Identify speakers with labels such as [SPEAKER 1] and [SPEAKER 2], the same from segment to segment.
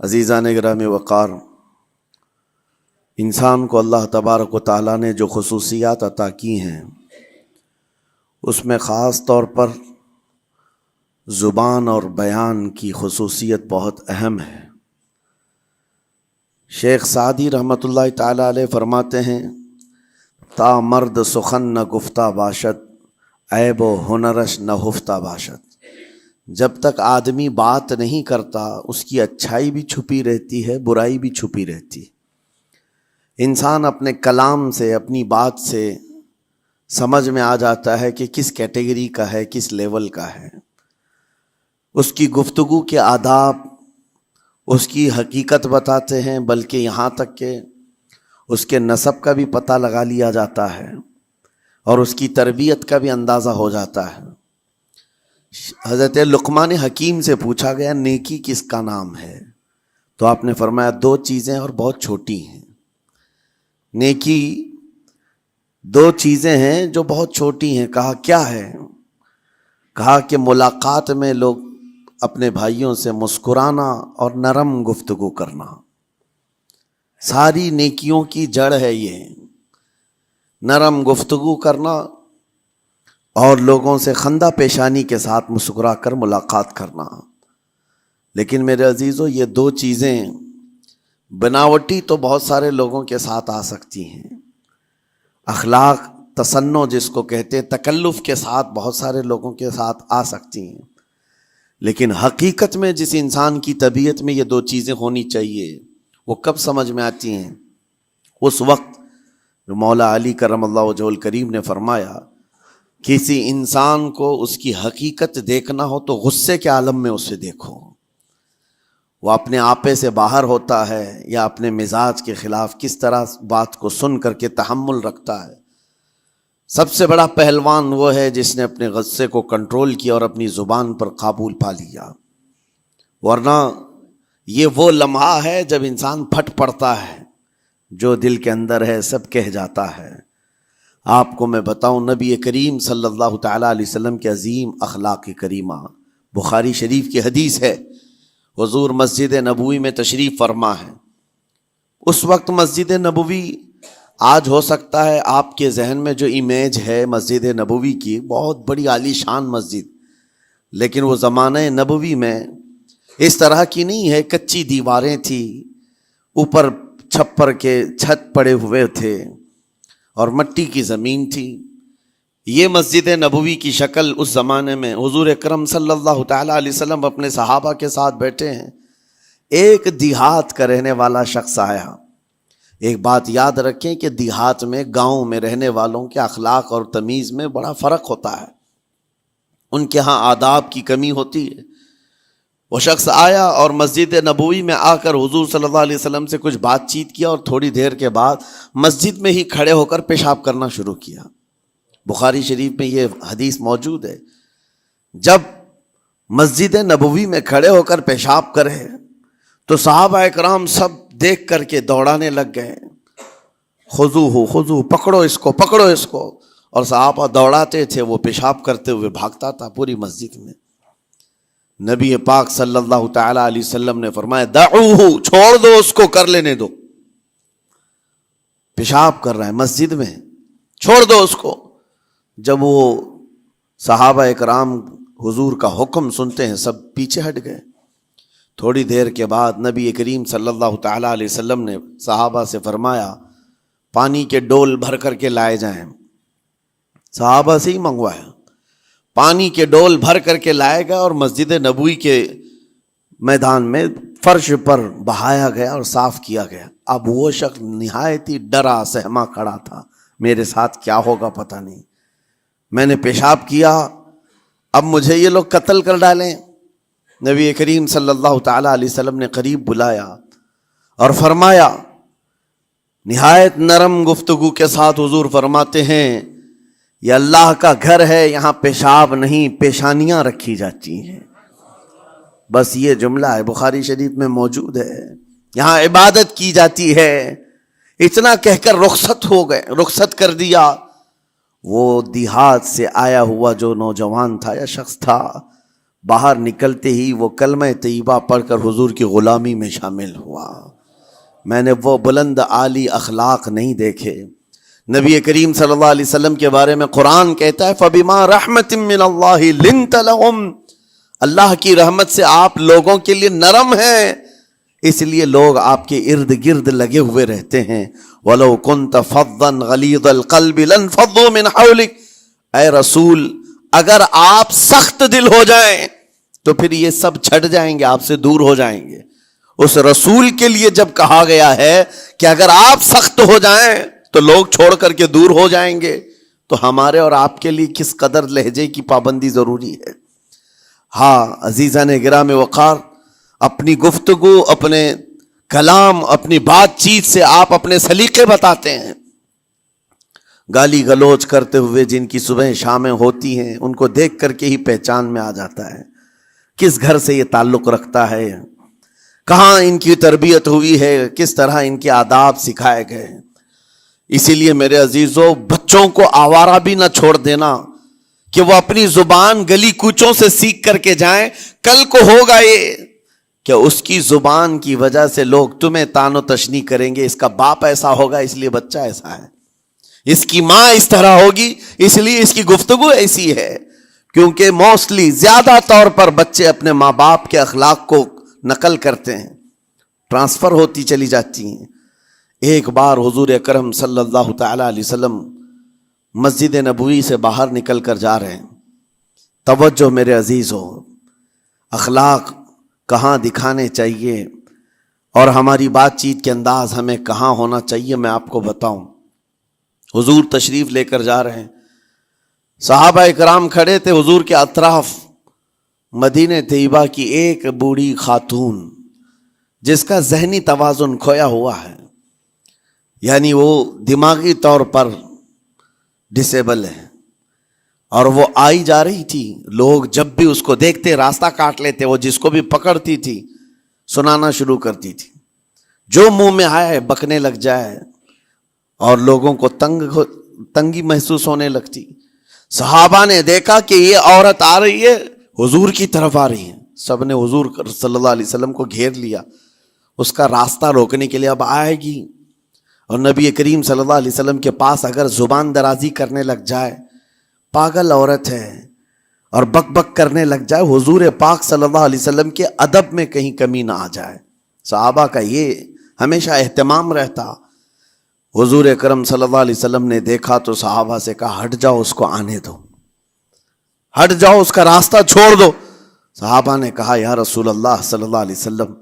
[SPEAKER 1] عزیزان گرامی وقار، انسان کو اللہ تبارک و تعالیٰ نے جو خصوصیات عطا کی ہیں اس میں خاص طور پر زبان اور بیان کی خصوصیت بہت اہم ہے۔ شیخ سعدی رحمۃ اللہ تعالیٰ علیہ فرماتے ہیں، تا مرد سخن نہ گفتہ باشد، عیب و ہنرش نہ ہفتہ باشد۔ جب تک آدمی بات نہیں کرتا اس کی اچھائی بھی چھپی رہتی ہے، برائی بھی چھپی رہتی ہے۔ انسان اپنے کلام سے، اپنی بات سے سمجھ میں آ جاتا ہے کہ کس کیٹیگری کا ہے، کس لیول کا ہے۔ اس کی گفتگو کے آداب اس کی حقیقت بتاتے ہیں، بلکہ یہاں تک کہ اس کے نسب کا بھی پتہ لگا لیا جاتا ہے اور اس کی تربیت کا بھی اندازہ ہو جاتا ہے۔ حضرت لقمان حکیم سے پوچھا گیا نیکی کس کا نام ہے، تو آپ نے فرمایا دو چیزیں اور بہت چھوٹی ہیں۔ نیکی دو چیزیں ہیں جو بہت چھوٹی ہیں۔ کہا کیا ہے؟ کہا کہ ملاقات میں لوگ اپنے بھائیوں سے مسکرانا اور نرم گفتگو کرنا۔ ساری نیکیوں کی جڑ ہے یہ، نرم گفتگو کرنا اور لوگوں سے خندہ پیشانی کے ساتھ مسکرا کر ملاقات کرنا۔ لیکن میرے عزیزو، یہ دو چیزیں بناوٹی تو بہت سارے لوگوں کے ساتھ آ سکتی ہیں، اخلاق تصنع جس کو کہتے ہیں، تکلف کے ساتھ بہت سارے لوگوں کے ساتھ آ سکتی ہیں، لیکن حقیقت میں جس انسان کی طبیعت میں یہ دو چیزیں ہونی چاہیے وہ کب سمجھ میں آتی ہیں؟ اس وقت جو مولا علی کرم اللہ وجہہ الکریم نے فرمایا کسی انسان کو اس کی حقیقت دیکھنا ہو تو غصے کے عالم میں اسے دیکھو، وہ اپنے آپے سے باہر ہوتا ہے یا اپنے مزاج کے خلاف کس طرح بات کو سن کر کے تحمل رکھتا ہے۔ سب سے بڑا پہلوان وہ ہے جس نے اپنے غصے کو کنٹرول کیا اور اپنی زبان پر قابو پا لیا، ورنہ یہ وہ لمحہ ہے جب انسان پھٹ پڑتا ہے، جو دل کے اندر ہے سب کہہ جاتا ہے۔ آپ کو میں بتاؤں، نبی کریم صلی اللہ تعالیٰ علیہ وسلم کے عظیم اخلاق کریمہ، بخاری شریف کی حدیث ہے، حضور مسجد نبوی میں تشریف فرما ہے۔ اس وقت مسجد نبوی، آج ہو سکتا ہے آپ کے ذہن میں جو امیج ہے مسجد نبوی کی، بہت بڑی عالی شان مسجد، لیکن وہ زمانہ نبوی میں اس طرح کی نہیں ہے، کچی دیواریں تھی، اوپر چھپر کے چھت پڑے ہوئے تھے اور مٹی کی زمین تھی۔ یہ مسجد نبوی کی شکل اس زمانے میں حضور اکرم صلی اللہ تعالیٰ علیہ وسلم اپنے صحابہ کے ساتھ بیٹھے ہیں، ایک دیہات کا رہنے والا شخص آیا۔ ایک بات یاد رکھیں کہ دیہات میں، گاؤں میں رہنے والوں کے اخلاق اور تمیز میں بڑا فرق ہوتا ہے، ان کے ہاں آداب کی کمی ہوتی ہے۔ وہ شخص آیا اور مسجد نبوی میں آ کر حضور صلی اللہ علیہ وسلم سے کچھ بات چیت کیا اور تھوڑی دیر کے بعد مسجد میں ہی کھڑے ہو کر پیشاب کرنا شروع کیا۔ بخاری شریف میں یہ حدیث موجود ہے، جب مسجد نبوی میں کھڑے ہو کر پیشاب کرے تو صحابہ اکرام سب دیکھ کر کے دوڑانے لگ گئے، خذوہ خذوہ، پکڑو اس کو، پکڑو اس کو، اور صحابہ دوڑاتے تھے، وہ پیشاب کرتے ہوئے بھاگتا تھا پوری مسجد میں۔ نبی پاک صلی اللہ تعالیٰ علیہ وسلم نے فرمایا دعوہ، چھوڑ دو اس کو، کر لینے دو، پیشاب کر رہا ہے مسجد میں، چھوڑ دو اس کو۔ جب وہ صحابہ اکرام حضور کا حکم سنتے ہیں سب پیچھے ہٹ گئے۔ تھوڑی دیر کے بعد نبی کریم صلی اللہ تعالیٰ علیہ وسلم نے صحابہ سے فرمایا پانی کے ڈول بھر کر کے لائے جائیں۔ صحابہ سے ہی منگوایا، پانی کے ڈول بھر کر کے لائے گئے اور مسجد نبوی کے میدان میں فرش پر بہایا گیا اور صاف کیا گیا۔ اب وہ شخص نہایت ہی ڈرا سہما کھڑا تھا، میرے ساتھ کیا ہوگا پتہ نہیں، میں نے پیشاب کیا، اب مجھے یہ لوگ قتل کر ڈالیں۔ نبی کریم صلی اللہ تعالیٰ علیہ وسلم نے قریب بلایا اور فرمایا، نہایت نرم گفتگو کے ساتھ حضور فرماتے ہیں یہ اللہ کا گھر ہے، یہاں پیشاب نہیں پیشانیاں رکھی جاتی ہیں۔ بس یہ جملہ ہے، بخاری شریف میں موجود ہے، یہاں عبادت کی جاتی ہے۔ اتنا کہہ کر رخصت ہو گئے، رخصت کر دیا۔ وہ دیہات سے آیا ہوا جو نوجوان تھا یا شخص تھا، باہر نکلتے ہی وہ کلمہ طیبہ پڑھ کر حضور کی غلامی میں شامل ہوا۔ میں نے وہ بلند عالی اخلاق نہیں دیکھے۔ نبی کریم صلی اللہ علیہ وسلم کے بارے میں قرآن کہتا ہے فَبِمَا رَحْمَةٍ مِّنَ اللَّهِ لِنْتَ لَهُمْ، اللہ کی رحمت سے آپ لوگوں کے لیے نرم ہیں، اس لیے لوگ آپ کے ارد گرد لگے ہوئے رہتے ہیں۔ وَلَوْ كُنْتَ فَظًّا غَلِيظَ الْقَلْبِ لَانفَضُّوا مِنْ حَوْلِكَ، اے رسول اگر آپ سخت دل ہو جائیں تو پھر یہ سب چھٹ جائیں گے، آپ سے دور ہو جائیں گے۔ اس رسول کے لیے جب کہا گیا ہے کہ اگر آپ سخت ہو جائیں تو لوگ چھوڑ کر کے دور ہو جائیں گے، تو ہمارے اور آپ کے لیے کس قدر لہجے کی پابندی ضروری ہے۔ ہاں عزیزان گرام وقار، اپنی گفتگو، اپنے کلام، اپنی بات چیت سے آپ اپنے سلیقے بتاتے ہیں۔ گالی گلوچ کرتے ہوئے جن کی صبح شامیں ہوتی ہیں ان کو دیکھ کر کے ہی پہچان میں آ جاتا ہے کس گھر سے یہ تعلق رکھتا ہے، کہاں ان کی تربیت ہوئی ہے، کس طرح ان کے آداب سکھائے گئے۔ اسی لیے میرے عزیزو، بچوں کو آوارہ بھی نہ چھوڑ دینا کہ وہ اپنی زبان گلی کوچوں سے سیکھ کر کے جائیں۔ کل کو ہوگا یہ کہ اس کی زبان کی وجہ سے لوگ تمہیں تان و تشنی کریں گے، اس کا باپ ایسا ہوگا اس لیے بچہ ایسا ہے، اس کی ماں اس طرح ہوگی اس لیے اس کی گفتگو ایسی ہے۔ کیونکہ موسٹلی زیادہ طور پر بچے اپنے ماں باپ کے اخلاق کو نقل کرتے ہیں، ٹرانسفر ہوتی چلی جاتی ہیں۔ ایک بار حضور اکرم صلی اللہ تعالی علیہ وسلم مسجد نبوی سے باہر نکل کر جا رہے ہیں۔ توجہ میرے عزیزو، اخلاق کہاں دکھانے چاہیے اور ہماری بات چیت کے انداز ہمیں کہاں ہونا چاہیے میں آپ کو بتاؤں۔ حضور تشریف لے کر جا رہے ہیں، صحابہ اکرام کھڑے تھے حضور کے اطراف۔ مدینہ طیبہ کی ایک بوڑھی خاتون جس کا ذہنی توازن کھویا ہوا ہے، یعنی وہ دماغی طور پر ڈسیبل ہے، اور وہ آئی جا رہی تھی۔ لوگ جب بھی اس کو دیکھتے راستہ کاٹ لیتے، وہ جس کو بھی پکڑتی تھی سنانا شروع کرتی تھی، جو منہ میں آئے بکنے لگ جائے، اور لوگوں کو تنگی محسوس ہونے لگتی۔ صحابہ نے دیکھا کہ یہ عورت آ رہی ہے، حضور کی طرف آ رہی ہے، سب نے حضور صلی اللہ علیہ وسلم کو گھیر لیا، اس کا راستہ روکنے کے لیے اب آئے گی۔ اور نبی کریم صلی اللہ علیہ وسلم کے پاس اگر زبان درازی کرنے لگ جائے، پاگل عورت ہے، اور بک بک کرنے لگ جائے، حضور پاک صلی اللہ علیہ وسلم کے ادب میں کہیں کمی نہ آ جائے۔ صحابہ کا یہ ہمیشہ اہتمام رہتا۔ حضور اکرم صلی اللہ علیہ وسلم نے دیکھا تو صحابہ سے کہا ہٹ جاؤ، اس کو آنے دو، ہٹ جاؤ، اس کا راستہ چھوڑ دو۔ صحابہ نے کہا یا رسول اللہ صلی اللہ علیہ وسلم،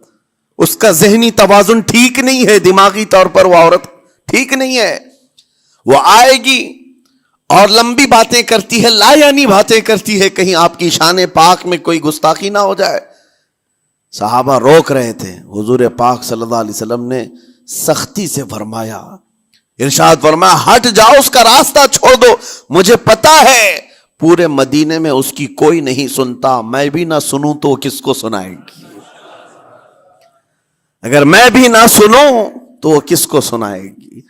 [SPEAKER 1] اس کا ذہنی توازن ٹھیک نہیں ہے، دماغی طور پر وہ عورت ٹھیک نہیں ہے، وہ آئے گی اور لمبی باتیں کرتی ہے، لا یعنی باتیں کرتی ہے، کہیں آپ کی شان پاک میں کوئی گستاخی نہ ہو جائے۔ صحابہ روک رہے تھے، حضور پاک صلی اللہ علیہ وسلم نے سختی سے فرمایا، ارشاد فرمایا ہٹ جاؤ، اس کا راستہ چھوڑ دو، مجھے پتا ہے پورے مدینے میں اس کی کوئی نہیں سنتا، میں بھی نہ سنوں تو وہ کس کو سنائے گی، اگر میں بھی نہ سنوں تو وہ کس کو سنائے گی۔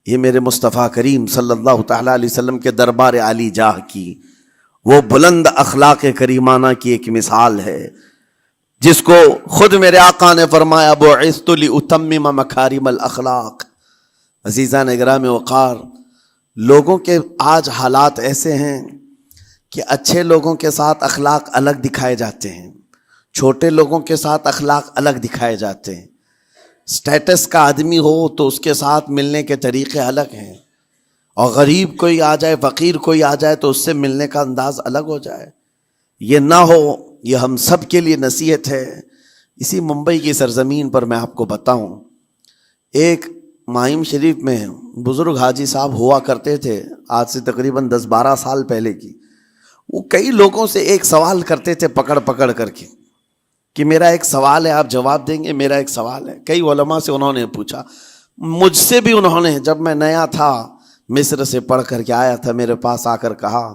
[SPEAKER 1] یہ میرے مصطفیٰ کریم صلی اللہ تعالی علیہ وسلم کے دربار عالی جاہ کی وہ بلند اخلاق کریمانہ کی ایک مثال ہے، جس کو خود میرے آقا نے فرمایا بعثت لأتمم مکارم الاخلاق۔ عزیزان گرامی وقار، لوگوں کے آج حالات ایسے ہیں کہ اچھے لوگوں کے ساتھ اخلاق الگ دکھائے جاتے ہیں، چھوٹے لوگوں کے ساتھ اخلاق الگ دکھائے جاتے ہیں۔ سٹیٹس کا آدمی ہو تو اس کے ساتھ ملنے کے طریقے الگ ہیں، اور غریب کوئی آ جائے، فقیر کوئی آ جائے تو اس سے ملنے کا انداز الگ ہو جائے۔ یہ نہ ہو، یہ ہم سب کے لیے نصیحت ہے۔ اسی ممبئی کی سرزمین پر میں آپ کو بتاؤں، ایک ماہم شریف میں بزرگ حاجی صاحب ہوا کرتے تھے، آج سے تقریباً 10-12 سال پہلے کی۔ وہ کئی لوگوں سے ایک سوال کرتے تھے پکڑ پکڑ کر کے کہ میرا ایک سوال ہے، آپ جواب دیں گے، میرا ایک سوال ہے۔ کئی علماء سے انہوں نے پوچھا، مجھ سے بھی انہوں نے، جب میں نیا تھا مصر سے پڑھ کر کے آیا تھا، میرے پاس آ کر کہا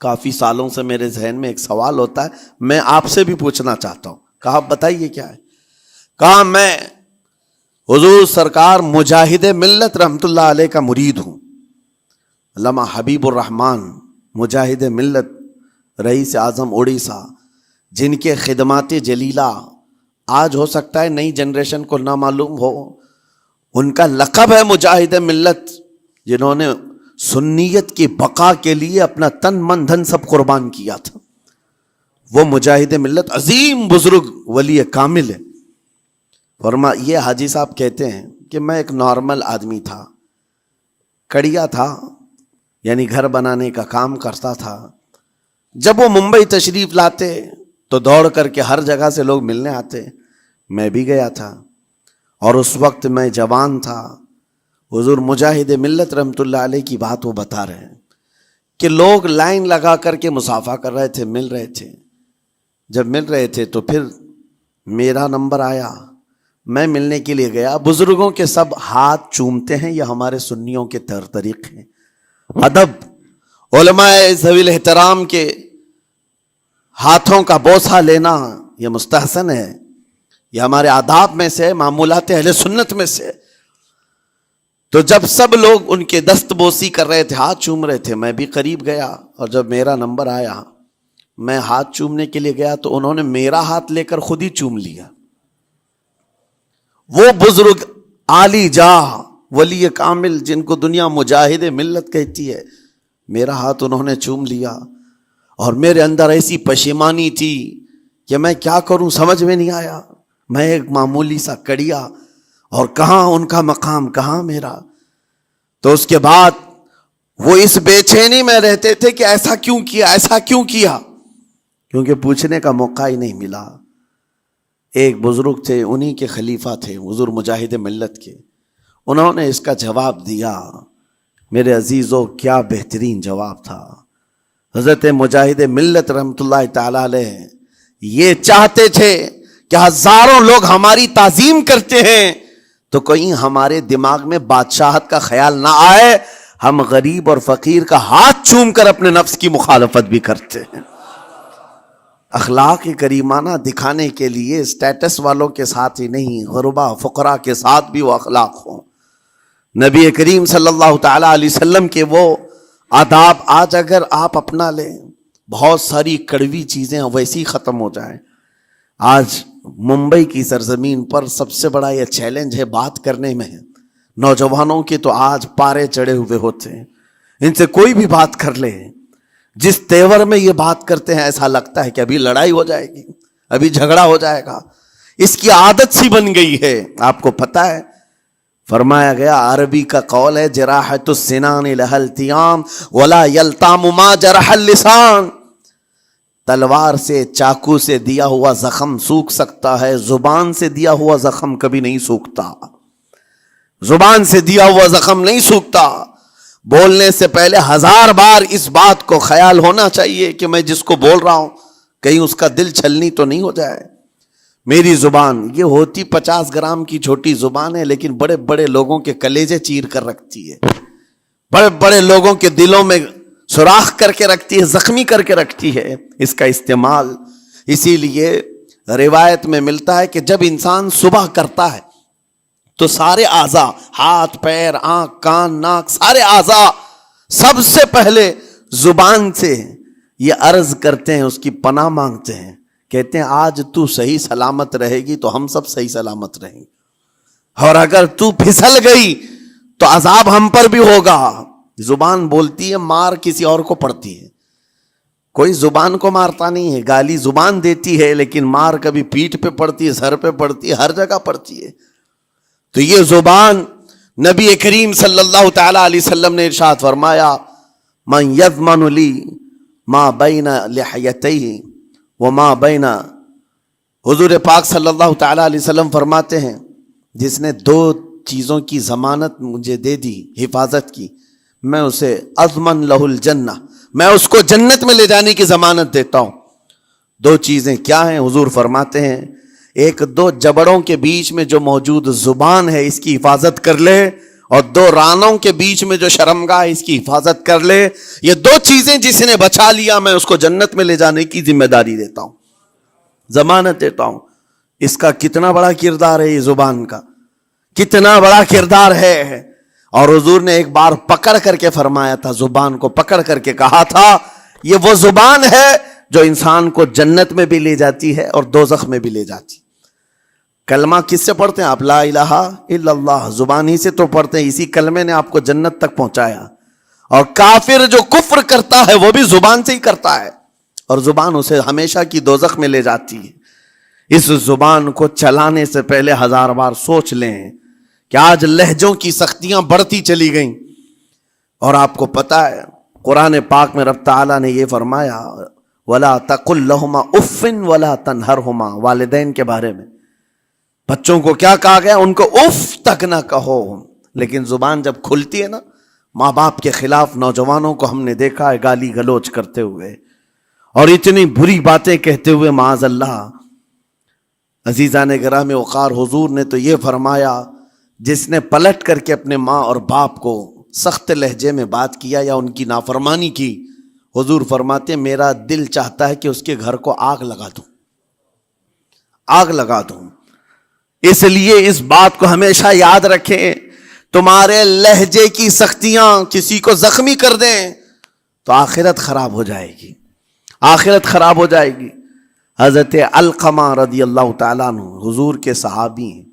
[SPEAKER 1] کافی سالوں سے میرے ذہن میں ایک سوال ہوتا ہے، میں آپ سے بھی پوچھنا چاہتا ہوں۔ کہا بتائیے کیا ہے؟ کہا میں حضور سرکار مجاہد ملت رحمت اللہ علیہ کا مرید ہوں۔ علامہ حبیب الرحمن مجاہد ملت، رئیس اعظم اڑیسہ، جن کے خدمات جلیلہ آج ہو سکتا ہے نئی جنریشن کو نہ معلوم ہو، ان کا لقب ہے مجاہد ملت، جنہوں نے سنیت کی بقا کے لیے اپنا تن من دھن سب قربان کیا تھا۔ وہ مجاہد ملت عظیم بزرگ ولی کامل ہے۔ یہ حاجی صاحب کہتے ہیں کہ میں ایک نارمل آدمی تھا، کڑیا تھا، یعنی گھر بنانے کا کام کرتا تھا۔ جب وہ ممبئی تشریف لاتے تو دوڑ کر کے ہر جگہ سے لوگ ملنے آتے، میں بھی گیا تھا، اور اس وقت میں جوان تھا۔ حضور مجاہد ملت رحمۃ اللہ علیہ کی بات وہ بتا رہے ہیں کہ لوگ لائن لگا کر کے مصافحہ کر رہے تھے، مل رہے تھے۔ جب مل رہے تھے تو پھر میرا نمبر آیا، میں ملنے کے لیے گیا۔ بزرگوں کے سب ہاتھ چومتے ہیں، یہ ہمارے سنیوں کے طریق ہیں۔ ادب، علماء ذوی الاحترام کے ہاتھوں کا بوسہ لینا یہ مستحسن ہے، یہ ہمارے آداب میں سے، معمولات اہل سنت میں سے۔ تو جب سب لوگ ان کے دست بوسی کر رہے تھے، ہاتھ چوم رہے تھے، میں بھی قریب گیا، اور جب میرا نمبر آیا میں ہاتھ چومنے کے لیے گیا تو انہوں نے میرا ہاتھ لے کر خود ہی چوم لیا۔ وہ بزرگ عالی جاہ ولی کامل جن کو دنیا مجاہد ملت کہتی ہے، میرا ہاتھ انہوں نے چوم لیا، اور میرے اندر ایسی پشیمانی تھی کہ میں کیا کروں سمجھ میں نہیں آیا۔ میں ایک معمولی سا کڑیا، اور کہاں ان کا مقام، کہاں میرا۔ تو اس کے بعد وہ اس بے چینی میں رہتے تھے کہ ایسا کیوں کیا، ایسا کیوں کیا، کیونکہ پوچھنے کا موقع ہی نہیں ملا۔ ایک بزرگ تھے، انہی کے خلیفہ تھے حضور مجاہد ملت کے، انہوں نے اس کا جواب دیا۔ میرے عزیزو، کیا بہترین جواب تھا۔ حضرت مجاہد ملت رحمۃ اللہ تعالی علیہ یہ چاہتے تھے کہ ہزاروں لوگ ہماری تعظیم کرتے ہیں تو کہیں ہمارے دماغ میں بادشاہت کا خیال نہ آئے، ہم غریب اور فقیر کا ہاتھ چوم کر اپنے نفس کی مخالفت بھی کرتے ہیں۔ اخلاق کریمانہ دکھانے کے لیے اسٹیٹس والوں کے ساتھ ہی نہیں، غربا فقراء کے ساتھ بھی وہ اخلاق ہوں۔ نبی کریم صلی اللہ تعالی علیہ وسلم کے وہ آداب آج اگر آپ اپنا لیں، بہت ساری کڑوی چیزیں ویسی ختم ہو جائیں۔ آج ممبئی کی سرزمین پر سب سے بڑا یہ چیلنج ہے بات کرنے میں، نوجوانوں کے تو آج پارے چڑھے ہوئے ہوتے ہیں، ان سے کوئی بھی بات کر لے، جس تیور میں یہ بات کرتے ہیں ایسا لگتا ہے کہ ابھی لڑائی ہو جائے گی، ابھی جھگڑا ہو جائے گا۔ اس کی عادت سی بن گئی ہے۔ آپ کو پتہ ہے فرمایا گیا، عربی کا قول ہے، جراحت السنان لها التیام ولا یلتام ما جرح اللسان۔ تلوار سے، چاقو سے دیا ہوا زخم سوکھ سکتا ہے، زبان سے دیا ہوا زخم کبھی نہیں سوکھتا۔ زبان سے دیا ہوا زخم نہیں سوکھتا۔ بولنے سے پہلے 1000 بار اس بات کو خیال ہونا چاہیے کہ میں جس کو بول رہا ہوں کہیں اس کا دل چھلنی تو نہیں ہو جائے۔ میری زبان یہ ہوتی 50 گرام کی چھوٹی زبان ہے، لیکن بڑے بڑے لوگوں کے کلیجے چیر کر رکھتی ہے، بڑے بڑے لوگوں کے دلوں میں سوراخ کر کے رکھتی ہے، زخمی کر کے رکھتی ہے اس کا استعمال۔ اسی لیے روایت میں ملتا ہے کہ جب انسان صبح کرتا ہے تو سارے اعضاء، ہاتھ پیر آنکھ کان ناک، سارے اعضاء سب سے پہلے زبان سے یہ عرض کرتے ہیں، اس کی پناہ مانگتے ہیں، کہتے ہیں آج تو صحیح سلامت رہے گی تو ہم سب صحیح سلامت رہیں گے، اور اگر تو پھسل گئی تو عذاب ہم پر بھی ہوگا۔ زبان بولتی ہے، مار کسی اور کو پڑتی ہے، کوئی زبان کو مارتا نہیں ہے، گالی زبان دیتی ہے، لیکن مار کبھی پیٹھ پہ پڑتی ہے، سر پہ پڑتی ہے، ہر جگہ پڑتی ہے۔ تو یہ زبان نبی کریم صلی اللہ تعالی علیہ وسلم نے ارشاد فرمایا، من یضمن لی ما بین لحیتیہ وما بین، حضور پاک صلی اللہ تعالی علیہ وسلم فرماتے ہیں، جس نے 2 چیزوں کی ضمانت مجھے دے دی، حفاظت کی، میں اسے اضمن لہ الجنہ، میں اس کو جنت میں لے جانے کی ضمانت دیتا ہوں۔ 2 چیزیں کیا ہیں؟ حضور فرماتے ہیں، ایک 2 جبڑوں کے بیچ میں جو موجود زبان ہے اس کی حفاظت کر لے، اور 2 رانوں کے بیچ میں جو شرمگاہ ہے اس کی حفاظت کر لے۔ یہ 2 چیزیں جس نے بچا لیا میں اس کو جنت میں لے جانے کی ذمہ داری دیتا ہوں، ضمانت دیتا ہوں۔ اس کا کتنا بڑا کردار ہے، یہ زبان کا کتنا بڑا کردار ہے۔ اور حضور نے ایک بار پکڑ کر کے فرمایا تھا، زبان کو پکڑ کر کے کہا تھا، یہ وہ زبان ہے جو انسان کو جنت میں بھی لے جاتی ہے اور دوزخ میں بھی لے جاتی. کلمہ کس سے پڑھتے ہیں آپ؟ لا الہ الا اللہ، زبان ہی سے تو پڑھتے ہیں. اسی کلمے نے آپ کو جنت تک پہنچایا. اور کافر جو کفر کرتا ہے وہ بھی زبان سے ہی کرتا ہے، اور زبان اسے ہمیشہ کی دوزخ میں لے جاتی ہے. اس زبان کو چلانے سے پہلے 1000 بار سوچ لیں کہ آج لہجوں کی سختیاں بڑھتی چلی گئیں. اور آپ کو پتا ہے قرآن پاک میں رب تعالیٰ نے یہ فرمایا وَلَا تَقُلْ لَهُمَا اُفٍّ وَلَا تَنْهَرْهُمَا، والدین کے بارے میں بچوں کو کیا کہا گیا؟ ان کو اف تک نہ کہو. لیکن زبان جب کھلتی ہے نا، ماں باپ کے خلاف نوجوانوں کو ہم نے دیکھا ہے گالی گلوچ کرتے ہوئے اور اتنی بری باتیں کہتے ہوئے، معاذ اللہ. عزیزان گرامی وقار، حضور نے تو یہ فرمایا جس نے پلٹ کر کے اپنے ماں اور باپ کو سخت لہجے میں بات کیا یا ان کی نافرمانی کی، حضور فرماتے میرا دل چاہتا ہے کہ اس کے گھر کو آگ لگا دوں، آگ لگا دوں. اس لیے اس بات کو ہمیشہ یاد رکھیں، تمہارے لہجے کی سختیاں کسی کو زخمی کر دیں تو آخرت خراب ہو جائے گی، آخرت خراب ہو جائے گی. حضرت علقمہ رضی اللہ تعالیٰ عنہ حضور کے صحابی ہیں،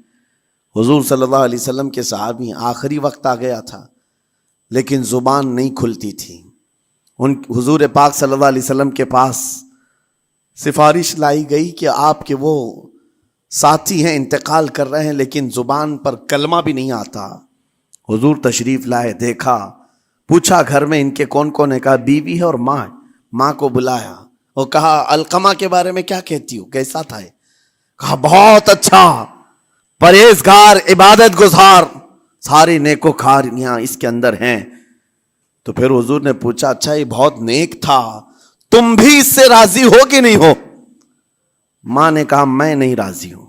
[SPEAKER 1] حضور صلی اللہ علیہ وسلم کے صحابی ہیں. آخری وقت آ گیا تھا لیکن زبان نہیں کھلتی تھی. حضور پاک صلی اللہ علیہ وسلم کے پاس سفارش لائی گئی کہ آپ کے وہ ساتھی ہیں انتقال کر رہے ہیں لیکن زبان پر کلمہ بھی نہیں آتا. حضور تشریف لائے، دیکھا، پوچھا گھر میں ان کے کون کون ہے؟ کہا بیوی ہے اور ماں ہے. ماں کو بلایا اور کہا علقمہ کے بارے میں کیا کہتی ہو، کیسا تھا؟ کہا بہت اچھا، پرہیزگار، عبادت گزار، ساری نیکوکاریاں اس کے اندر ہیں. تو پھر حضور نے پوچھا اچھا یہ بہت نیک تھا، تم بھی اس سے راضی ہو کہ نہیں ہو؟ ماں نے کہا میں نہیں راضی ہوں،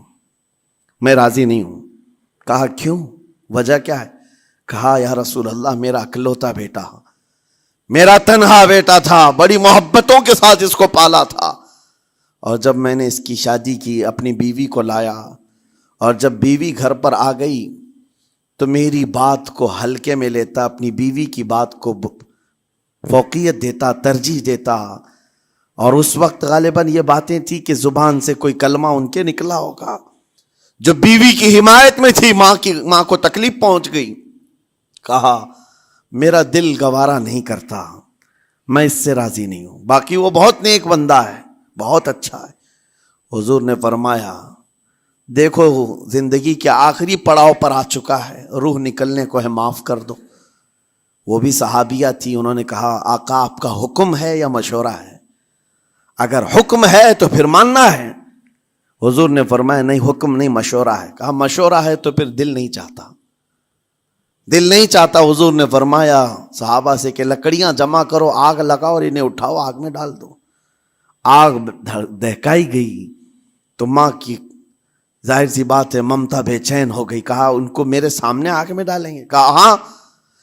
[SPEAKER 1] میں راضی نہیں ہوں. کہا کیوں، وجہ کیا ہے؟ کہا یا رسول اللہ میرا اکلوتا بیٹا، میرا تنہا بیٹا تھا، بڑی محبتوں کے ساتھ اس کو پالا تھا، اور جب میں نے اس کی شادی کی اپنی بیوی کو لایا، اور جب بیوی گھر پر آ گئی تو میری بات کو ہلکے میں لیتا، اپنی بیوی کی بات کو فوقیت دیتا، ترجیح دیتا. اور اس وقت غالباً یہ باتیں تھی کہ زبان سے کوئی کلمہ ان کے نکلا ہوگا جو بیوی کی حمایت میں تھی، ماں کو تکلیف پہنچ گئی. کہا میرا دل گوارا نہیں کرتا، میں اس سے راضی نہیں ہوں، باقی وہ بہت نیک بندہ ہے، بہت اچھا ہے. حضور نے فرمایا دیکھو زندگی کے آخری پڑاؤ پر آ چکا ہے، روح نکلنے کو ہے، معاف کر دو. وہ بھی صحابیہ تھی، انہوں نے کہا آقا آپ کا حکم ہے یا مشورہ ہے؟ اگر حکم ہے تو پھر ماننا ہے. حضور نے فرمایا نہیں، حکم نہیں، مشورہ ہے. کہا مشورہ ہے تو پھر دل نہیں چاہتا، دل نہیں چاہتا. حضور نے فرمایا صحابہ سے کہ لکڑیاں جمع کرو، آگ لگاؤ اور انہیں اٹھاؤ، آگ میں ڈال دو. آگ دہکائی گئی تو ماں کی ظاہر سی بات ہے ممتا بے چین ہو گئی. کہا ان کو میرے سامنے آگ میں ڈالیں گے؟ کہا ہاں،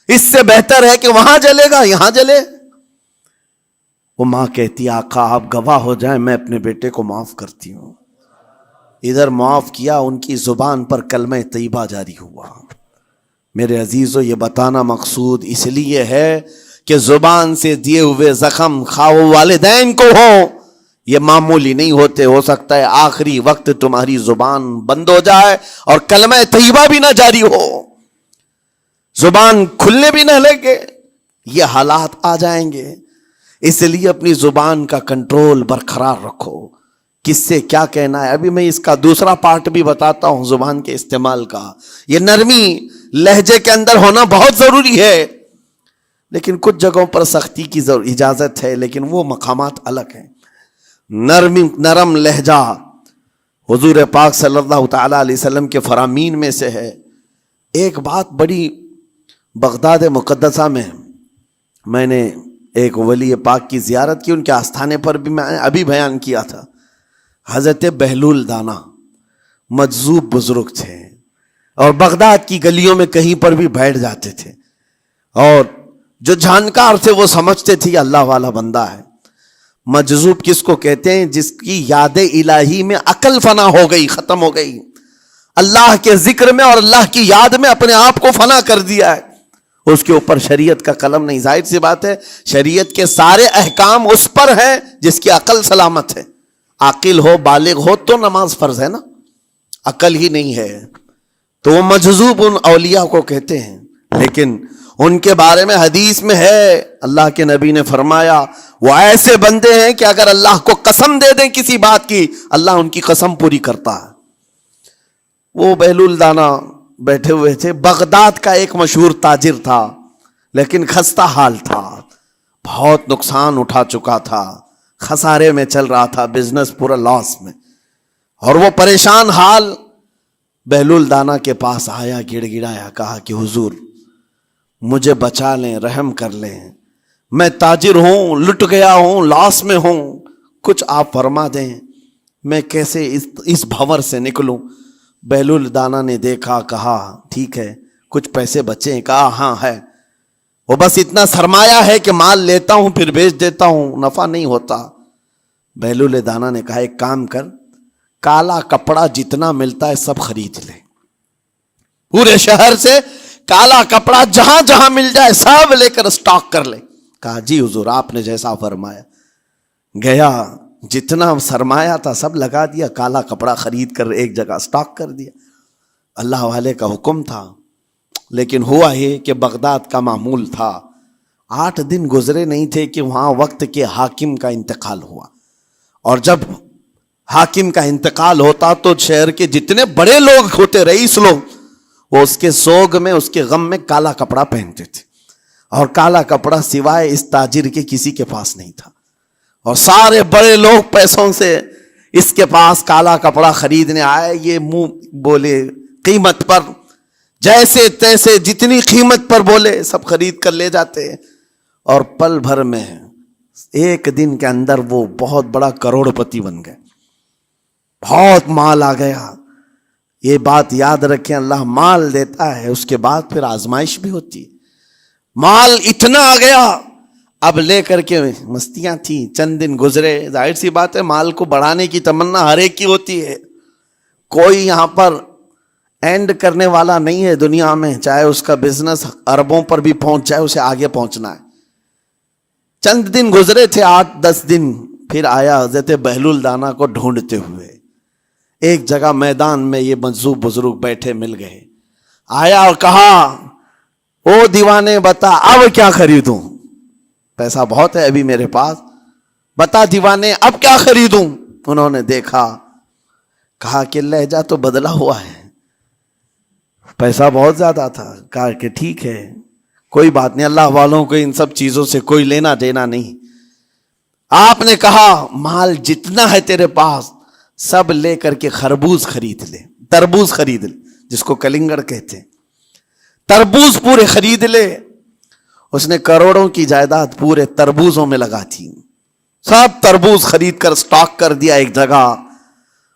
[SPEAKER 1] اس سے بہتر ہے کہ وہاں جلے گا، یہاں جلے. وہ ماں کہتی آقا آپ گواہ ہو جائیں، میں اپنے بیٹے کو معاف کرتی ہوں. ادھر معاف کیا، ان کی زبان پر کلمہ طیبہ جاری ہوا. میرے عزیزو یہ بتانا مقصود اس لیے ہے کہ زبان سے دیے ہوئے زخم خواہ والدین کو ہو، یہ معمولی نہیں ہوتے. ہو سکتا ہے آخری وقت تمہاری زبان بند ہو جائے اور کلمہ طیبہ بھی نہ جاری ہو، زبان کھلنے بھی نہ لگے، یہ حالات آ جائیں گے. اس لیے اپنی زبان کا کنٹرول برقرار رکھو، کس سے کیا کہنا ہے. ابھی میں اس کا دوسرا پارٹ بھی بتاتا ہوں زبان کے استعمال کا. یہ نرمی لہجے کے اندر ہونا بہت ضروری ہے، لیکن کچھ جگہوں پر سختی کی اجازت ہے، لیکن وہ مقامات الگ ہیں. نرم لہجہ حضور پاک صلی اللہ تعالی علیہ وسلم کے فرامین میں سے ہے. ایک بات بڑی بغداد مقدسہ میں نے ایک ولی پاک کی زیارت کی، ان کے آستانے پر بھی میں نے ابھی بیان کیا تھا. حضرت بہلول دانا مجذوب بزرگ تھے اور بغداد کی گلیوں میں کہیں پر بھی بیٹھ جاتے تھے، اور جو جانکار تھے وہ سمجھتے تھے اللہ والا بندہ ہے. مجذوب کس کو کہتے ہیں؟ جس کی یاد الہی میں عقل فنا ہو گئی، ختم ہو گئی، اللہ کے ذکر میں اور اللہ کی یاد میں اپنے آپ کو فنا کر دیا ہے. اس کے اوپر شریعت کا قلم نہیں. ظاہر سی بات ہے شریعت کے سارے احکام اس پر ہیں جس کی عقل سلامت ہے. عاقل ہو بالغ ہو تو نماز فرض ہے نا, عقل ہی نہیں ہے تو وہ مجذوب ان اولیاء کو کہتے ہیں. لیکن ان کے بارے میں حدیث میں ہے, اللہ کے نبی نے فرمایا وہ ایسے بندے ہیں کہ اگر اللہ کو قسم دے دیں کسی بات کی, اللہ ان کی قسم پوری کرتا ہے. وہ بہلول دانا بیٹھے ہوئے تھے. بغداد کا ایک مشہور تاجر تھا لیکن خستہ حال تھا, بہت نقصان اٹھا چکا تھا, خسارے میں چل رہا تھا, بزنس پورا لاس میں, اور وہ پریشان حال بہلول دانا کے پاس آیا, گڑ گڑایا, کہا کہ حضور مجھے بچا لیں, رحم کر لیں, میں تاجر ہوں, لٹ گیا ہوں, لاس میں ہوں, کچھ آپ فرما دیں, میں کیسے اس بھنور سے نکلوں. بہلول دانا نے دیکھا, کہا ٹھیک ہے کچھ پیسے بچے ہیں؟ کہا ہاں ہے, وہ بس اتنا سرمایہ ہے کہ مال لیتا ہوں پھر بیچ دیتا ہوں, نفع نہیں ہوتا. بہلول دانا نے کہا ایک کام کر, کالا کپڑا جتنا ملتا ہے سب خرید لے, پورے شہر سے کالا کپڑا جہاں جہاں مل جائے سب لے کر اسٹاک کر لے. کہا جی حضور آپ نے جیسا فرمایا. گیا, جتنا سرمایہ تھا سب لگا دیا, کالا کپڑا خرید کر ایک جگہ اسٹاک کر دیا. اللہ والے کا حکم تھا. لیکن ہوا یہ کہ بغداد کا معمول تھا, 8 دن گزرے نہیں تھے کہ وہاں وقت کے حاکم کا انتقال ہوا. اور جب حاکم کا انتقال ہوتا تو شہر کے جتنے بڑے لوگ ہوتے, رئیس لوگ, وہ اس کے سوگ میں, اس کے غم میں کالا کپڑا پہنتے تھے. اور کالا کپڑا سوائے اس تاجر کے کسی کے پاس نہیں تھا. اور سارے بڑے لوگ پیسوں سے اس کے پاس کالا کپڑا خریدنے آئے. یہ منہ بولے قیمت پر, جیسے تیسے جتنی قیمت پر بولے سب خرید کر لے جاتے. اور پل بھر میں, ایک دن کے اندر وہ بہت بڑا کروڑ پتی بن گئے, بہت مال آ گیا. یہ بات یاد رکھیں, اللہ مال دیتا ہے اس کے بعد پھر آزمائش بھی ہوتی ہے. مال اتنا آ گیا, اب لے کر کے مستیاں تھیں, چند دن گزرے. ظاہر سی بات ہے مال کو بڑھانے کی تمنا ہر ایک کی ہوتی ہے, کوئی یہاں پر اینڈ کرنے والا نہیں ہے دنیا میں, چاہے اس کا بزنس اربوں پر بھی پہنچ جائے اسے آگے پہنچنا ہے. چند دن گزرے تھے, 8-10 دن, پھر آیا حضرت بہلول دانا کو ڈھونڈتے ہوئے. ایک جگہ میدان میں یہ مجذوب بزرگ بیٹھے مل گئے. آیا اور کہا او دیوانے بتا اب کیا خریدوں, پیسہ بہت ہے ابھی میرے پاس, بتا دیوانے اب کیا خریدوں. انہوں نے دیکھا, کہا کہ لہجہ تو بدلا ہوا ہے, پیسہ بہت زیادہ تھا. کہا کہ ٹھیک ہے کوئی بات نہیں, اللہ والوں کو ان سب چیزوں سے کوئی لینا دینا نہیں. آپ نے کہا مال جتنا ہے تیرے پاس سب لے کر کے خربوز خرید لے, تربوز خرید لے, جس کو کلنگڑ کہتے ہیں, تربوز پورے خرید لے. اس نے کروڑوں کی جائیداد پورے تربوزوں میں لگا تھی, سب تربوز خرید کر سٹاک کر دیا ایک جگہ.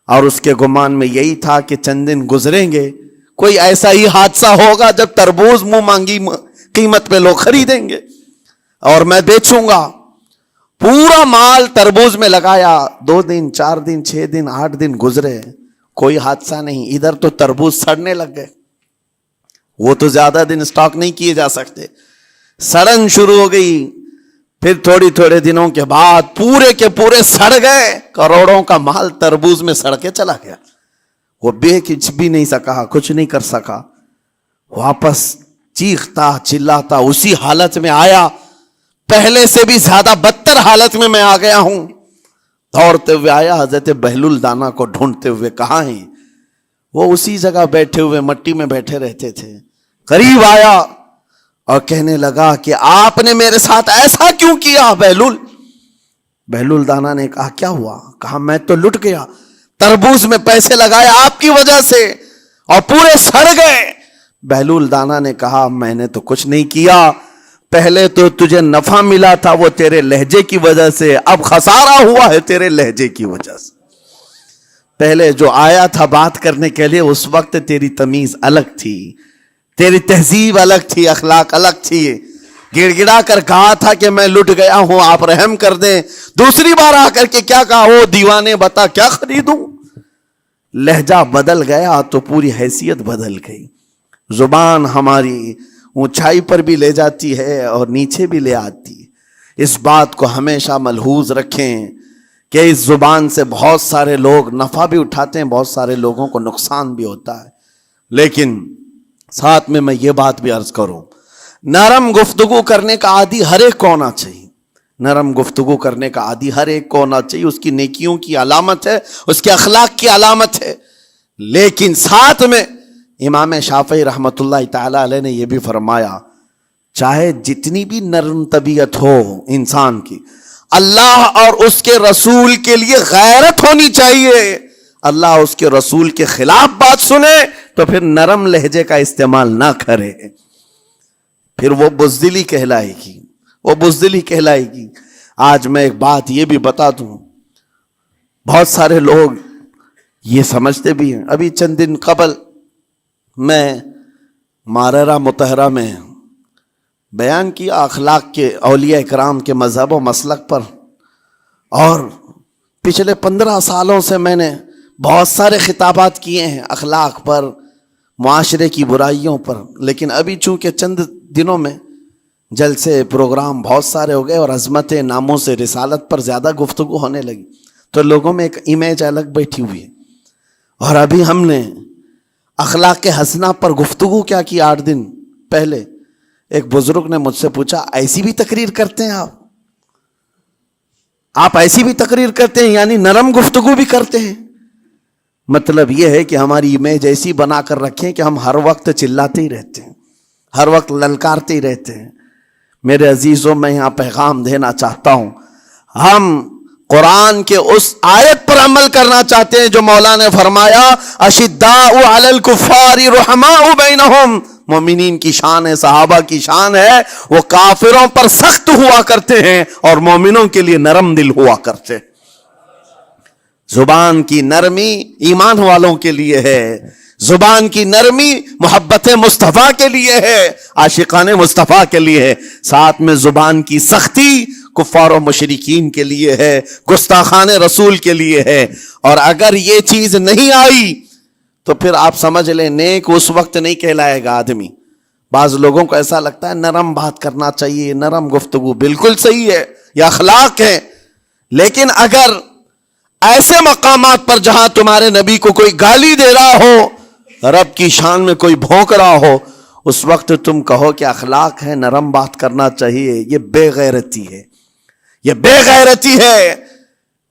[SPEAKER 1] اور اس کے گمان میں یہی تھا کہ چند دن گزریں گے, کوئی ایسا ہی حادثہ ہوگا جب تربوز منہ مانگی قیمت پہ لوگ خریدیں گے اور میں بیچوں گا. پورا مال تربوز میں لگایا, 2 دن 4 دن 6 دن 8 دن گزرے, کوئی حادثہ نہیں. ادھر تو تربوز سڑنے لگ گئے, وہ تو زیادہ دن سٹاک نہیں کیے جا سکتے, سڑن شروع ہو گئی. پھر تھوڑے دنوں کے بعد پورے کے پورے سڑ گئے, کروڑوں کا مال تربوز میں سڑ کے چلا گیا. وہ کچھ بھی نہیں سکا, کچھ نہیں کر سکا, واپس چیختا چلاتا اسی حالت میں آیا, پہلے سے بھی زیادہ بدتر حالت میں میں آ گیا ہوں. دوڑتے ہوئے آیا, حضرت بہلول دانا کو ڈھونڈتے ہوئے. کہاں ہیں وہ؟ اسی جگہ بیٹھے ہوئے مٹی میں بیٹھے رہتے تھے. قریب آیا اور کہنے لگا کہ آپ نے میرے ساتھ ایسا کیوں کیا بہلول؟ بہلول دانا نے کہا کیا ہوا؟ کہا میں تو لٹ گیا, تربوز میں پیسے لگائے آپ کی وجہ سے اور پورے سڑ گئے. بہلول دانا نے کہا میں نے تو کچھ نہیں کیا, پہلے تو تجھے نفع ملا تھا وہ تیرے لہجے کی وجہ سے, اب خسارہ ہوا ہے تیرے لہجے کی وجہ سے. پہلے جو آیا تھا بات کرنے کے لیے اس وقت تیری تمیز الگ تھی, تیری تہذیب الگ تھی, اخلاق الگ تھی. گڑ گڑا کر کہا تھا کہ میں لٹ گیا ہوں آپ رحم کر دیں. دوسری بار آ کر کے کیا کہا؟ او دیوانے بتا کیا خریدوں. لہجہ بدل گیا تو پوری حیثیت بدل گئی. زبان ہماری اونچائی پر بھی لے جاتی ہے اور نیچے بھی لے آتی ہے. اس بات کو ہمیشہ ملحوظ رکھیں کہ اس زبان سے بہت سارے لوگ نفع بھی اٹھاتے ہیں, بہت سارے لوگوں کو نقصان بھی ہوتا ہے. لیکن ساتھ میں یہ بات بھی عرض کروں, نرم گفتگو کرنے کا عادی ہر ایک کو ہونا چاہیے. نرم گفتگو کرنے کا عادی ہر ایک کو ہونا چاہیے. اس کی نیکیوں کی علامت ہے, اس کے اخلاق کی علامت ہے. لیکن ساتھ میں امام شافعی رحمۃ اللہ تعالی علیہ نے یہ بھی فرمایا, چاہے جتنی بھی نرم طبیعت ہو انسان کی, اللہ اور اس کے رسول کے لیے غیرت ہونی چاہیے. اللہ اس کے رسول کے خلاف بات سنے تو پھر نرم لہجے کا استعمال نہ کرے, پھر وہ بزدلی کہلائے گی, وہ بزدلی کہلائے گی. آج میں ایک بات یہ بھی بتا دوں, بہت سارے لوگ یہ سمجھتے بھی ہیں. ابھی چند دن قبل میں ماررہ مطہرہ میں بیان کیا اخلاق کے, اولیاء اکرام کے مذہب و مسلک پر, اور پچھلے 15 سالوں سے میں نے بہت سارے خطابات کیے ہیں اخلاق پر, معاشرے کی برائیوں پر. لیکن ابھی چونکہ چند دنوں میں جلسے پروگرام بہت سارے ہو گئے اور عظمت ناموس رسالت پر زیادہ گفتگو ہونے لگی, تو لوگوں میں ایک امیج الگ بیٹھی ہوئی ہے. اور ابھی ہم نے اخلاق حسنہ پر گفتگو کیا کی 8 دن پہلے. ایک بزرگ نے مجھ سے پوچھا, ایسی بھی تقریر کرتے ہیں آپ ایسی بھی تقریر کرتے ہیں, یعنی نرم گفتگو بھی کرتے ہیں؟ مطلب یہ ہے کہ ہماری امیج ایسی بنا کر رکھیں کہ ہم ہر وقت چلاتے ہی رہتے ہیں, ہر وقت للکارتے ہی رہتے ہیں. میرے عزیزوں, میں یہاں پیغام دینا چاہتا ہوں, ہم قرآن کے اس آیت پر عمل کرنا چاہتے ہیں جو مولا نے فرمایا, اشداء علی الکفار رحماء بینہم. مومنین کی شان ہے, صحابہ کی شان ہے, وہ کافروں پر سخت ہوا کرتے ہیں اور مومنوں کے لیے نرم دل ہوا کرتے ہیں. زبان کی نرمی ایمان والوں کے لیے ہے, زبان کی نرمی محبت مصطفیٰ کے لیے ہے, عاشقان مصطفیٰ کے لیے ہے. ساتھ میں زبان کی سختی کفار و مشرکین کے لیے ہے, گستاخان رسول کے لیے ہے. اور اگر یہ چیز نہیں آئی تو پھر آپ سمجھ لیں نیک اس وقت نہیں کہلائے گا آدمی. بعض لوگوں کو ایسا لگتا ہے نرم بات کرنا چاہیے, نرم گفتگو بالکل صحیح ہے, یہ اخلاق ہے. لیکن اگر ایسے مقامات پر جہاں تمہارے نبی کو کوئی گالی دے رہا ہو, رب کی شان میں کوئی بھونک رہا ہو, اس وقت تم کہو کہ اخلاق ہے, نرم بات کرنا چاہیے, یہ بے غیرتی ہے, یہ بے غیرتی ہے.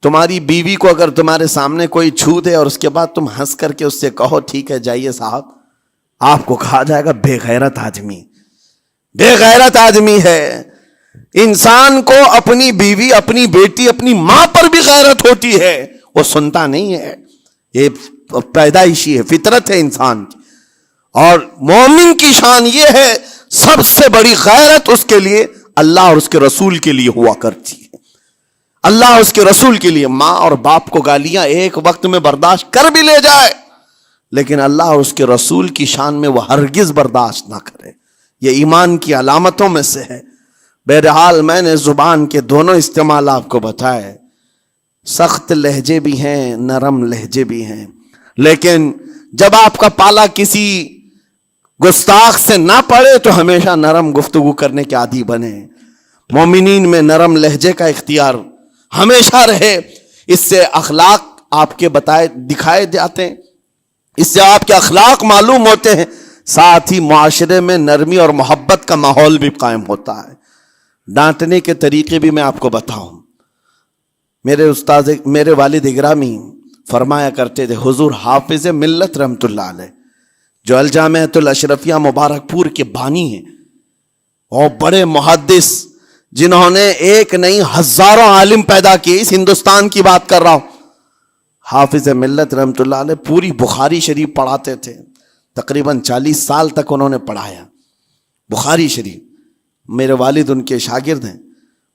[SPEAKER 1] تمہاری بیوی کو اگر تمہارے سامنے کوئی چھو دے اور اس کے بعد تم ہنس کر کے اس سے کہو ٹھیک ہے جائیے صاحب, آپ کو کہا جائے گا بے غیرت آدمی, بے غیرت آدمی ہے. انسان کو اپنی بیوی, اپنی بیٹی, اپنی ماں پر بھی غیرت ہوتی ہے, وہ سنتا نہیں ہے, یہ پیدائشی ہے, فطرت ہے انسان کی. اور مومن کی شان یہ ہے, سب سے بڑی غیرت اس کے لیے اللہ اور اس کے رسول کے لیے ہوا کرتی ہے. اللہ اور اس کے رسول کے لیے. ماں اور باپ کو گالیاں ایک وقت میں برداشت کر بھی لے جائے, لیکن اللہ اور اس کے رسول کی شان میں وہ ہرگز برداشت نہ کرے. یہ ایمان کی علامتوں میں سے ہے. بہرحال میں نے زبان کے دونوں استعمال آپ کو بتائے, سخت لہجے بھی ہیں, نرم لہجے بھی ہیں. لیکن جب آپ کا پالا کسی گستاخ سے نہ پڑے تو ہمیشہ نرم گفتگو کرنے کے عادی بنے. مومنین میں نرم لہجے کا اختیار ہمیشہ رہے. اس سے اخلاق آپ کے بتائے دکھائے جاتے ہیں, اس سے آپ کے اخلاق معلوم ہوتے ہیں. ساتھ ہی معاشرے میں نرمی اور محبت کا ماحول بھی قائم ہوتا ہے. ڈانٹنے کے طریقے بھی میں آپ کو بتاؤں. میرے استاد, میرے والد اگرامی فرمایا کرتے تھے, حضور حافظ ملت رحمت اللہ علیہ جو الجامعۃ الاشرفیہ مبارک پور کے بانی ہیں اور بڑے محدث جنہوں نے ایک نہیں ہزاروں عالم پیدا کیے, اس ہندوستان کی بات کر رہا ہوں. حافظ ملت رحمت اللہ علیہ پوری بخاری شریف پڑھاتے تھے, تقریباً 40 سال تک انہوں نے پڑھایا بخاری شریف. میرے والد ان کے شاگرد ہیں.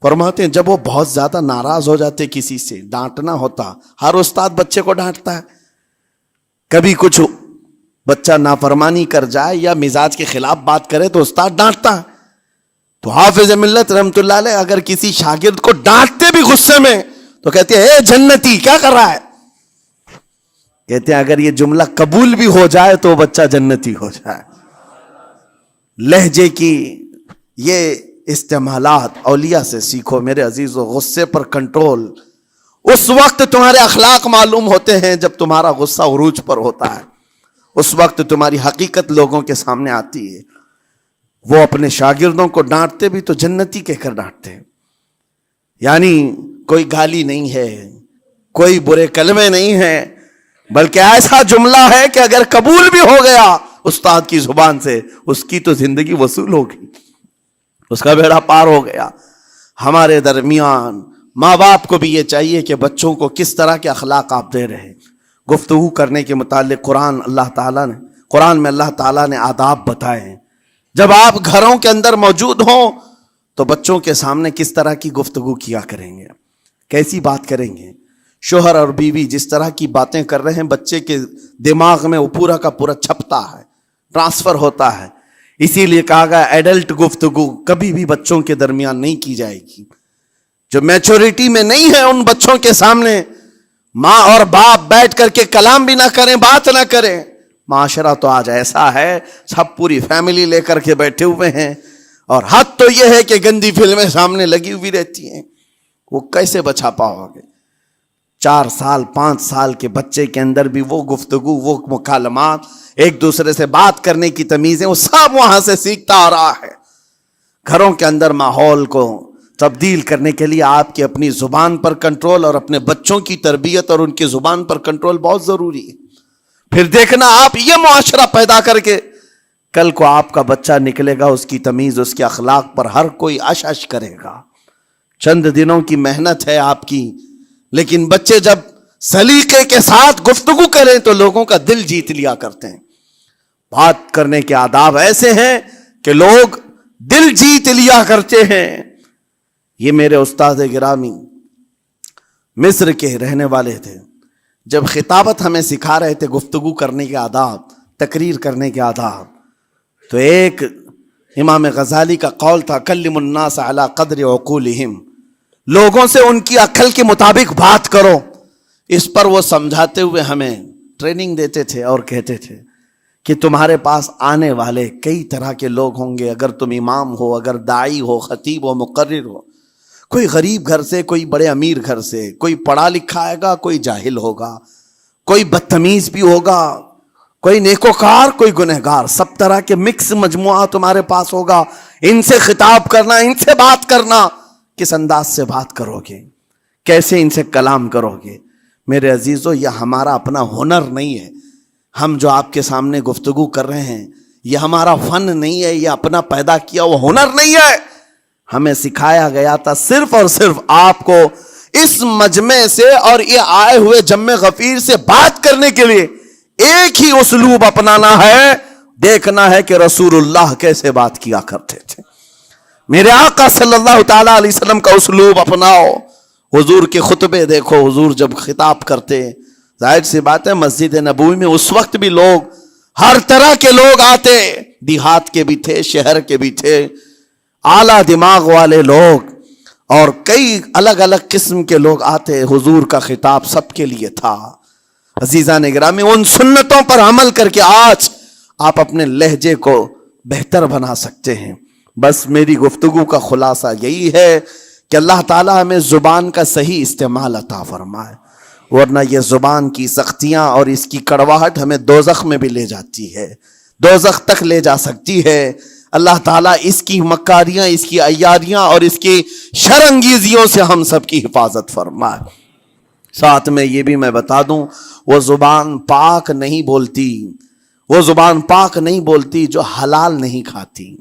[SPEAKER 1] فرماتے ہیں جب وہ بہت زیادہ ناراض ہو جاتے کسی سے, ڈانٹنا ہوتا, ہر استاد بچے کو ڈانٹتا ہے, کبھی کچھ بچہ نافرمانی کر جائے یا مزاج کے خلاف بات کرے تو استاد ڈانٹتا ہے. تو حافظ ملت رحمت اللہ علیہ اگر کسی شاگرد کو ڈانٹتے بھی غصے میں تو کہتے ہیں اے جنتی کیا کر رہا ہے. کہتے ہیں اگر یہ جملہ قبول بھی ہو جائے تو بچہ جنتی ہو جائے. لہجے کی یہ استعمالات اولیاء سے سیکھو میرے عزیزو. غصے پر کنٹرول اس وقت تمہارے اخلاق معلوم ہوتے ہیں جب تمہارا غصہ عروج پر ہوتا ہے. اس وقت تمہاری حقیقت لوگوں کے سامنے آتی ہے. وہ اپنے شاگردوں کو ڈانٹتے بھی تو جنتی کہہ کر ڈانٹتے ہیں. یعنی کوئی گالی نہیں ہے, کوئی برے کلمے نہیں ہیں, بلکہ ایسا جملہ ہے کہ اگر قبول بھی ہو گیا استاد کی زبان سے, اس کی تو زندگی وصول ہوگی, اس کا بیڑا پار ہو گیا. ہمارے درمیان ماں باپ کو بھی یہ چاہیے کہ بچوں کو کس طرح کے اخلاق آپ دے رہے. گفتگو کرنے کے متعلق قرآن میں اللہ تعالیٰ نے آداب بتائے ہیں. جب آپ گھروں کے اندر موجود ہوں تو بچوں کے سامنے کس طرح کی گفتگو کیا کریں گے, کیسی بات کریں گے. شوہر اور بیوی جس طرح کی باتیں کر رہے ہیں بچے کے دماغ میں وہ پورا کا پورا چھپتا ہے, ٹرانسفر ہوتا ہے. اسی لیے کہا گیا ایڈلٹ گفتگو کبھی بھی بچوں کے درمیان نہیں کی جائے گی. جو میچورٹی میں نہیں ہے ان بچوں کے سامنے ماں اور باپ بیٹھ کر کے کلام بھی نہ کریں, بات نہ کریں. معاشرہ تو آج ایسا ہے, سب پوری فیملی لے کر کے بیٹھے ہوئے ہیں, اور حد تو یہ ہے کہ گندی فلمیں سامنے لگی ہوئی رہتی ہیں. وہ کیسے بچا پاؤ گے؟ 4 سال 5 سال کے بچے کے اندر بھی وہ گفتگو, وہ مکالمات, ایک دوسرے سے بات کرنے کی تمیزیں, وہ سب وہاں سے سیکھتا آ رہا ہے. گھروں کے اندر ماحول کو تبدیل کرنے کے لیے آپ کی اپنی زبان پر کنٹرول اور اپنے بچوں کی تربیت اور ان کی زبان پر کنٹرول بہت ضروری ہے. پھر دیکھنا آپ یہ معاشرہ پیدا کر کے کل کو آپ کا بچہ نکلے گا, اس کی تمیز, اس کے اخلاق پر ہر کوئی اش اش کرے گا. چند دنوں کی محنت ہے آپ کی, لیکن بچے جب سلیقے کے ساتھ گفتگو کریں تو لوگوں کا دل جیت لیا کرتے ہیں. بات کرنے کے آداب ایسے ہیں کہ لوگ دل جیت لیا کرتے ہیں. یہ میرے استاد گرامی مصر کے رہنے والے تھے. جب خطابت ہمیں سکھا رہے تھے گفتگو کرنے کے آداب, تقریر کرنے کے آداب, تو ایک امام غزالی کا قول تھا کلم الناس علی قدر عقولہم, لوگوں سے ان کی عقل کے مطابق بات کرو. اس پر وہ سمجھاتے ہوئے ہمیں ٹریننگ دیتے تھے اور کہتے تھے کہ تمہارے پاس آنے والے کئی طرح کے لوگ ہوں گے. اگر تم امام ہو, اگر داعی ہو, خطیب ہو, مقرر ہو, کوئی غریب گھر سے, کوئی بڑے امیر گھر سے, کوئی پڑھا لکھا آئے گا, کوئی جاہل ہوگا, کوئی بدتمیز بھی ہوگا, کوئی نیکوکار, کوئی گنہگار, سب طرح کے مکس مجموعہ تمہارے پاس ہوگا. ان سے خطاب کرنا, ان سے بات کرنا, کس انداز سے بات کرو گے, کیسے ان سے کلام کرو گے. میرے عزیزو, یہ ہمارا اپنا ہنر نہیں ہے. ہم جو آپ کے سامنے گفتگو کر رہے ہیں یہ ہمارا فن نہیں ہے, یہ اپنا پیدا کیا وہ ہنر نہیں ہے. ہمیں سکھایا گیا تھا صرف اور صرف آپ کو اس مجمع سے اور یہ آئے ہوئے جمع غفیر سے بات کرنے کے لیے ایک ہی اسلوب اپنانا ہے. دیکھنا ہے کہ رسول اللہ کیسے بات کیا کرتے تھے. میرے آقا صلی اللہ تعالی علیہ وسلم کا اسلوب اپناؤ. حضور کے خطبے دیکھو, حضور جب خطاب کرتے, ظاہر سی بات ہے مسجد نبوی میں اس وقت بھی لوگ, ہر طرح کے لوگ آتے, دیہات کے بھی تھے, شہر کے بھی تھے, اعلیٰ دماغ والے لوگ اور کئی الگ الگ قسم کے لوگ آتے. حضور کا خطاب سب کے لیے تھا. عزیزان گرامی, ان سنتوں پر عمل کر کے آج آپ اپنے لہجے کو بہتر بنا سکتے ہیں. بس میری گفتگو کا خلاصہ یہی ہے کہ اللہ تعالیٰ ہمیں زبان کا صحیح استعمال عطا فرمائے, ورنہ یہ زبان کی سختیاں اور اس کی کڑواہٹ ہمیں دوزخ میں بھی لے جاتی ہے, دوزخ تک لے جا سکتی ہے. اللہ تعالیٰ اس کی مکاریاں, اس کی عیاریاں اور اس کی شرانگیزیوں سے ہم سب کی حفاظت فرمائے. ساتھ میں یہ بھی میں بتا دوں, وہ زبان پاک نہیں بولتی, وہ زبان پاک نہیں بولتی جو حلال نہیں کھاتی.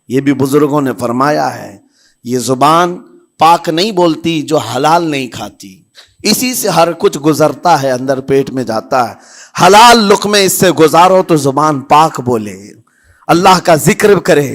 [SPEAKER 1] یہ بھی بزرگوں نے فرمایا ہے, یہ زبان پاک نہیں بولتی جو حلال نہیں کھاتی. اسی سے ہر کچھ گزرتا ہے, اندر پیٹ میں جاتا ہے. حلال لقمے اس سے گزارو تو زبان پاک بولے, اللہ کا ذکر کرے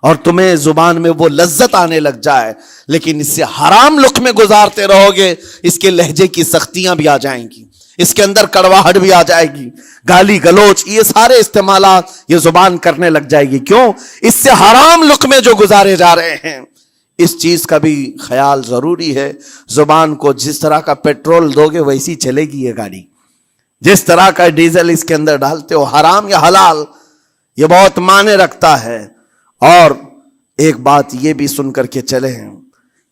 [SPEAKER 1] اور تمہیں زبان میں وہ لذت آنے لگ جائے. لیکن اس سے حرام لقمے گزارتے رہو گے, اس کے لہجے کی سختیاں بھی آ جائیں گی, اس کے اندر کڑواہٹ بھی آ جائے گی, گالی گلوچ, یہ سارے استعمالات یہ زبان کرنے لگ جائے گی. کیوں؟ اس سے حرام لقمے جو گزارے جا رہے ہیں. اس چیز کا بھی خیال ضروری ہے. زبان کو جس طرح کا پیٹرول دو گے ویسی چلے گی یہ گاڑی, جس طرح کا ڈیزل اس کے اندر ڈالتے ہو, حرام یا حلال یہ بہت معنی رکھتا ہے. اور ایک بات یہ بھی سن کر کے چلے ہیں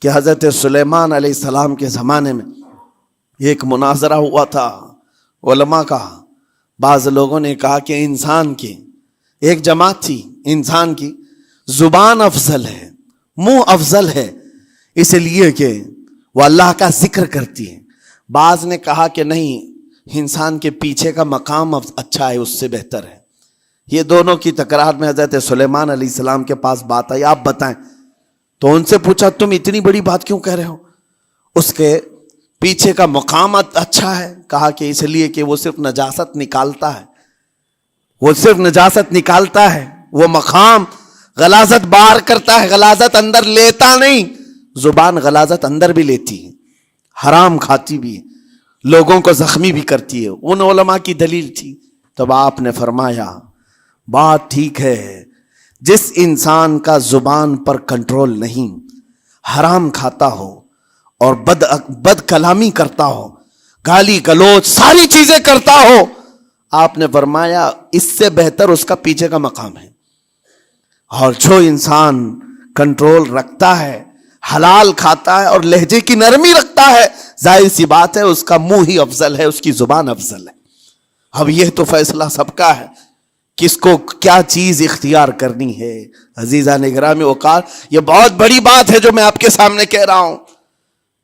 [SPEAKER 1] کہ حضرت سلیمان علیہ السلام کے زمانے میں ایک مناظرہ ہوا تھا علماء کا. بعض لوگوں نے کہا کہ انسان کی ایک جماعت تھی، انسان کی زبان افضل ہے، منہ افضل ہے، اس لیے کہ وہ اللہ کا ذکر کرتی ہے. بعض نے کہا کہ نہیں، انسان کے پیچھے کا مقام اچھا ہے، اس سے بہتر ہے. یہ دونوں کی تکرار میں حضرت سلیمان علیہ السلام کے پاس بات آئی، آپ بتائیں. تو ان سے پوچھا تم اتنی بڑی بات کیوں کہہ رہے ہو؟ اس کے پیچھے کا مقام اچھا ہے. کہا کہ اس لیے کہ وہ صرف نجاست نکالتا ہے، وہ صرف نجاست نکالتا ہے، وہ مقام غلاظت باہر کرتا ہے، غلاظت اندر لیتا نہیں. زبان غلاظت اندر بھی لیتی ہے، حرام کھاتی بھی ہے، لوگوں کو زخمی بھی کرتی ہے. ان علماء کی دلیل تھی. تب آپ نے فرمایا بات ٹھیک ہے، جس انسان کا زبان پر کنٹرول نہیں، حرام کھاتا ہو اور بد کلامی کرتا ہو، گالی گلوچ ساری چیزیں کرتا ہو، آپ نے فرمایا اس سے بہتر اس کا پیچھے کا مقام ہے. اور جو انسان کنٹرول رکھتا ہے، حلال کھاتا ہے اور لہجے کی نرمی رکھتا ہے، ظاہر سی بات ہے اس کا منہ ہی افضل ہے، اس کی زبان افضل ہے. اب یہ تو فیصلہ سب کا ہے، کس کو کیا چیز اختیار کرنی ہے. عزیزان گرامی وقار، یہ بہت بڑی بات ہے جو میں آپ کے سامنے کہہ رہا ہوں.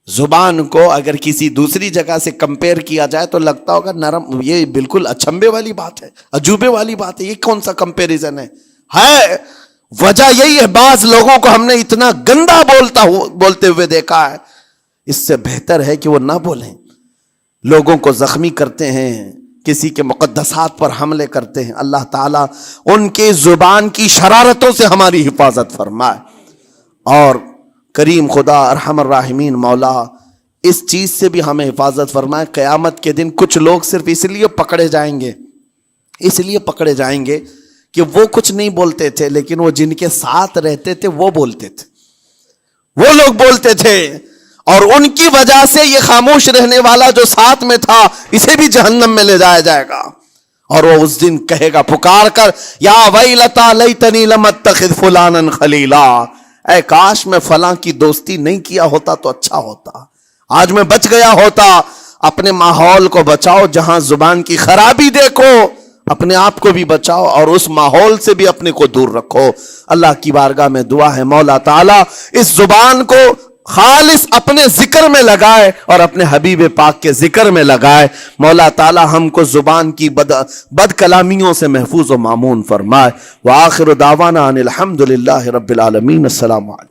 [SPEAKER 1] زبان کو اگر کسی دوسری جگہ سے کمپیئر کیا جائے تو لگتا ہوگا نرم، یہ بالکل اچنبے والی بات ہے، عجوبے والی بات ہے، یہ کون سا کمپیریزن ہے. وجہ یہی ہے بعض لوگوں کو ہم نے اتنا گندا بولتے ہوئے دیکھا ہے. اس سے بہتر ہے کہ وہ نہ بولیں. لوگوں کو زخمی کرتے ہیں، کسی کے مقدسات پر حملے کرتے ہیں. اللہ تعالیٰ ان کے زبان کی شرارتوں سے ہماری حفاظت فرمائے. اور کریم خدا ارحم الراحمین مولا اس چیز سے بھی ہمیں حفاظت فرمائے. قیامت کے دن کچھ لوگ صرف اس لیے پکڑے جائیں گے کہ وہ کچھ نہیں بولتے تھے، لیکن وہ جن کے ساتھ رہتے تھے وہ بولتے تھے، وہ لوگ بولتے تھے، اور ان کی وجہ سے یہ خاموش رہنے والا جو ساتھ میں تھا اسے بھی جہنم میں لے جایا جائے گا. اور وہ اس دن کہے گا پکار کر، یا ویلتا لیتنی لم اتخذ فلانا خلیلا، اے کاش میں فلاں کی دوستی نہیں کیا ہوتا تو اچھا ہوتا، آج میں بچ گیا ہوتا. اپنے ماحول کو بچاؤ، جہاں زبان کی خرابی دیکھو اپنے آپ کو بھی بچاؤ اور اس ماحول سے بھی اپنے کو دور رکھو. اللہ کی بارگاہ میں دعا ہے مولا تعالیٰ اس زبان کو خالص اپنے ذکر میں لگائے اور اپنے حبیب پاک کے ذکر میں لگائے. مولا تعالیٰ ہم کو زبان کی بد کلامیوں سے محفوظ و مامون فرمائے. وآخر دعوانا ان الحمد للہ رب العالمین. السلام علیکم.